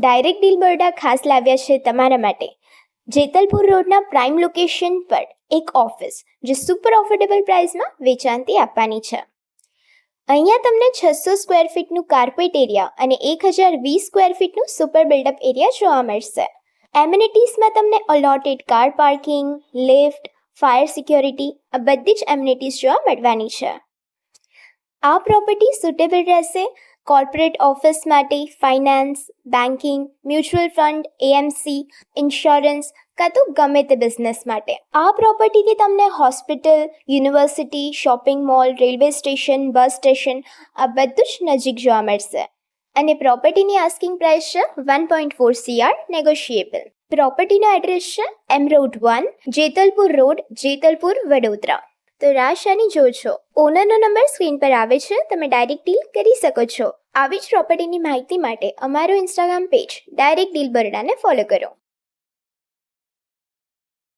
Direct deal Baroda ખાસ લાવ્યા છે તમારા માટે જેતલપુર રોડના પ્રાઇમ લોકેશન પર એક ઓફિસ જે સુપર ઓફોર્ડેબલ પ્રાઇસમાં વેચાણથી આપવાની છે. અહીંયા તમને 600 સ્ક્વેર ફીટનું કાર્પેટ એરિયા અને 1020 સ્ક્વેર ફીટનું સુપર બિલ્ડઅપ એરિયા જોવા મળશે. એમ્યુનિટીઝમાં તમને allotted car parking, lift, fire security આ બધી જ એમ્યુનિટીઝ જોવા મળવાની છે. આ પ્રોપર્ટી સુટેબલ રહેશે કોર્પોરેટ ઓફિસ માટે, finance, banking, mutual fund, AMC, insurance કાં તો ગમે તે બિઝનેસ માટે. આ પ્રોપર્ટીથી તમને hospital, university, shopping mall, railway station, bus station આ બધું જ નજીક જોવા મળશે. અને પ્રોપર્ટીની આસ્કિંગ પ્રાઇસ છે 1.4 CR નેગોશિયેબલ. પ્રોપર્ટીનો એડ્રેસ છે એમરોડ 1, જેતલપુર રોડ, જેતલપુર, વડોદરા. તો રાશાની જોજો, ઓનરનો નંબર સ્ક્રીન પર આવે છે, તમે ડાયરેક્ટ ડીલ કરી શકો છો. આવી જ પ્રોપર્ટીની માહિતી માટે અમારો ઇન્સ્ટાગ્રામ પેજ ડાયરેક્ટ ડીલ બરોડાને ફોલો કરો.